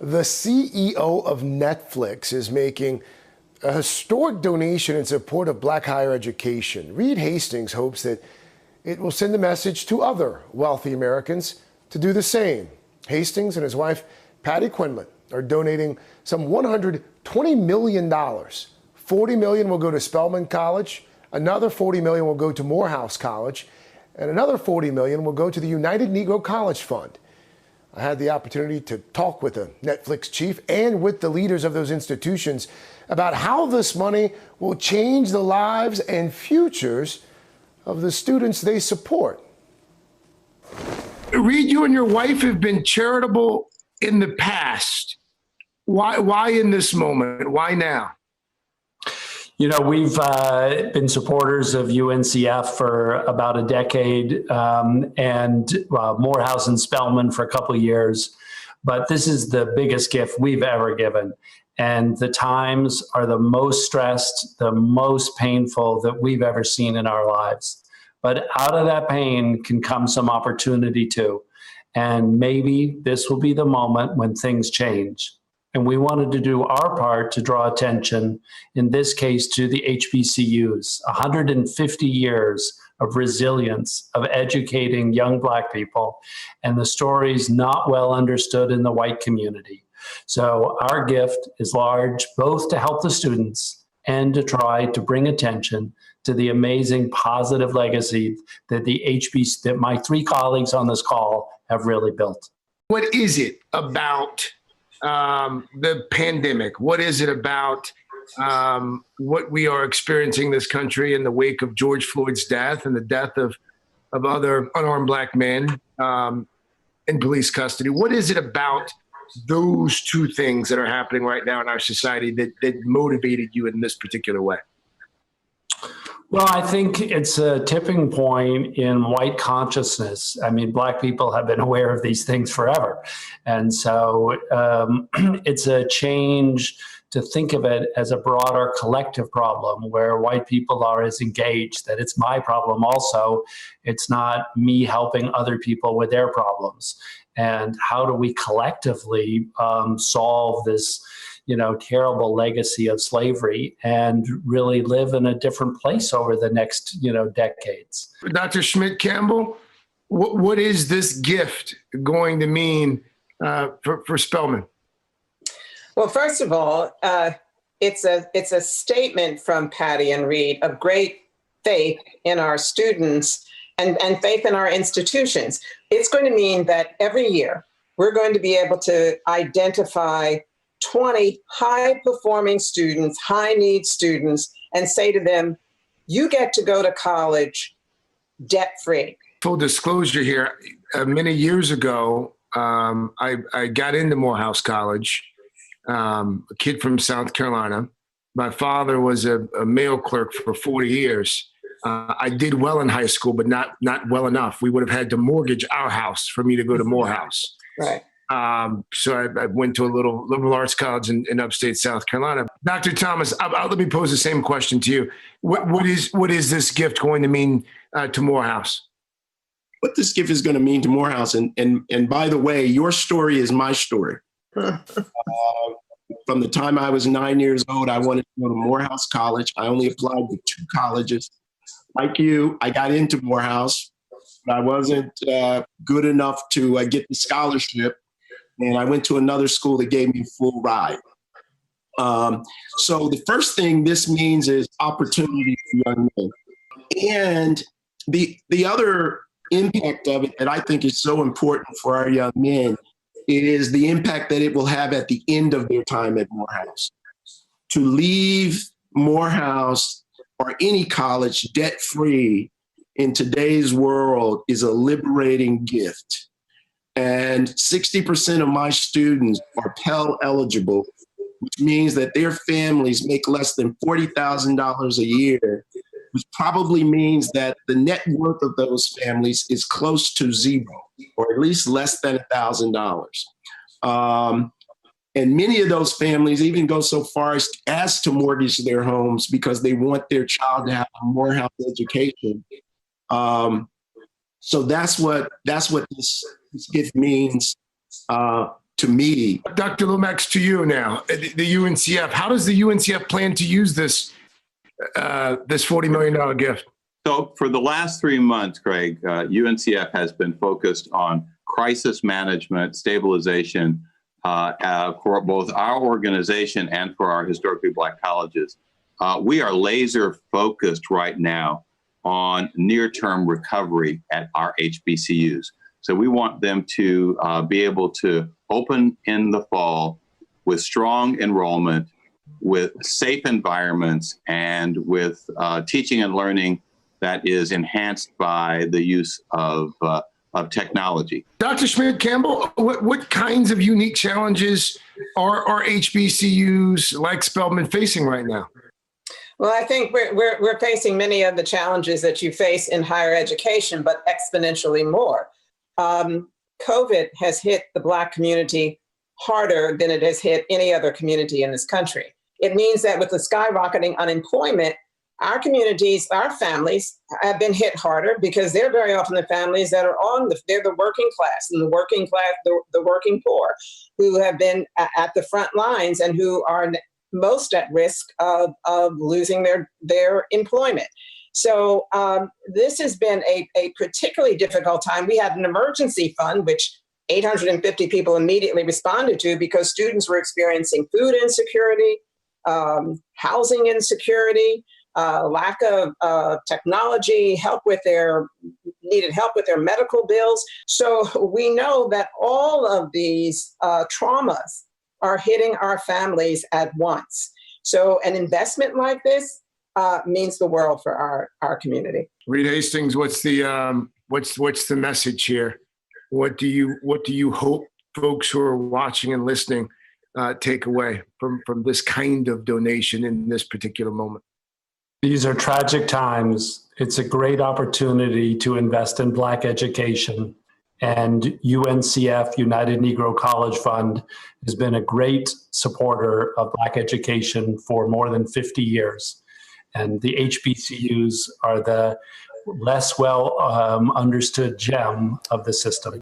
The CEO of Netflix is making a historic donation in support of black higher education. Reed Hastings hopes that it will send a message to other wealthy Americans to do the same. Hastings and his wife, Patty Quinlan, are donating some $120 million. $40 million will go to Spelman College, another $40 million will go to Morehouse College, and another $40 million will go to the United Negro College Fund. I had the opportunity to talk with the Netflix chief and with the leaders of those institutions about how this money will change the lives and futures of the students they support. Reed, you and your wife have been charitable in the past. Why in this moment? Why now? You know, we've been supporters of UNCF for about a decade, and Morehouse and Spelman for a couple of years. But this is the biggest gift we've ever given. And the times are the most stressed, the most painful that we've ever seen in our lives. But out of that pain can come some opportunity too. And maybe this will be the moment when things change. And we wanted to do our part to draw attention, in this case, to the HBCUs, 150 years of resilience, of educating young Black people, and the stories not well understood in the white community. So our gift is large, both to help the students and to try to bring attention to the amazing positive legacy that that my three colleagues on this call have really built. What is it about the pandemic? What is it about what we are experiencing in this country in the wake of George Floyd's death and the death of other unarmed Black men in police custody? What is it about those two things that are happening right now in our society that motivated you in this particular way? Well, I think it's a tipping point in white consciousness. I mean, Black people have been aware of these things forever. And so it's a change to think of it as a broader collective problem where white people are as engaged, that it's my problem also. It's not me helping other people with their problems. And how do we collectively solve this terrible legacy of slavery and really live in a different place over the next, decades. Dr. Schmidt-Campbell, what is this gift going to mean for Spelman? Well, first of all, it's a statement from Patty and Reed of great faith in our students and faith in our institutions. It's going to mean that every year we're going to be able to identify 20 high-performing students, high-need students, and say to them, you get to go to college debt-free. Full disclosure here, many years ago, I got into Morehouse College, a kid from South Carolina. My father was a mail clerk for 40 years. I did well in high school, but not well enough. We would have had to mortgage our house for me to go to Morehouse. Right. So I went to a little liberal arts college in upstate South Carolina. Dr. Thomas, let me pose the same question to you. What is this gift going to mean to Morehouse? What this gift is going to mean to Morehouse, and by the way, your story is my story. From the time I was 9 years old, I wanted to go to Morehouse College. I only applied to 2 colleges. Like you, I got into Morehouse, but I wasn't good enough to get the scholarship. And I went to another school that gave me a full ride. So the first thing this means is opportunity for young men. And the other impact of it that I think is so important for our young men is the impact that it will have at the end of their time at Morehouse. To leave Morehouse or any college debt-free in today's world is a liberating gift. And 60% of my students are Pell eligible, which means that their families make less than $40,000 a year, which probably means that the net worth of those families is close to zero, or at least less than $1,000. And many of those families even go so far as to mortgage their homes because they want their child to have a Morehouse education. So that's what this gift means to to me. Dr. Lomax, to you now, the UNCF. How does the UNCF plan to use this $40 million gift? So for the last 3 months, Craig, UNCF has been focused on crisis management, stabilization for both our organization and for our historically Black colleges. We are laser focused right now on near-term recovery at our HBCUs. So we want them to be able to open in the fall with strong enrollment, with safe environments, and with teaching and learning that is enhanced by the use of technology. Dr. Schmidt-Campbell, what kinds of unique challenges are HBCUs like Spelman facing right now? Well, I think we're facing many of the challenges that you face in higher education, but exponentially more. COVID has hit the Black community harder than it has hit any other community in this country. It means that with the skyrocketing unemployment, our communities, our families have been hit harder because they're very often the families that are they're the working class, and the working class, the working poor, who have been at the front lines and who are most at risk of losing their employment. So this has been a particularly difficult time. We had an emergency fund, which 850 people immediately responded to because students were experiencing food insecurity, housing insecurity, lack of technology, needed help with their medical bills. So we know that all of these traumas are hitting our families at once. So an investment like this means the world for our community. Reed Hastings, what's the message here? What do you hope folks who are watching and listening take away from this kind of donation in this particular moment? These are tragic times. It's a great opportunity to invest in Black education. And UNCF, United Negro College Fund, has been a great supporter of Black education for more than 50 years. And the HBCUs are the less well understood gem of the system.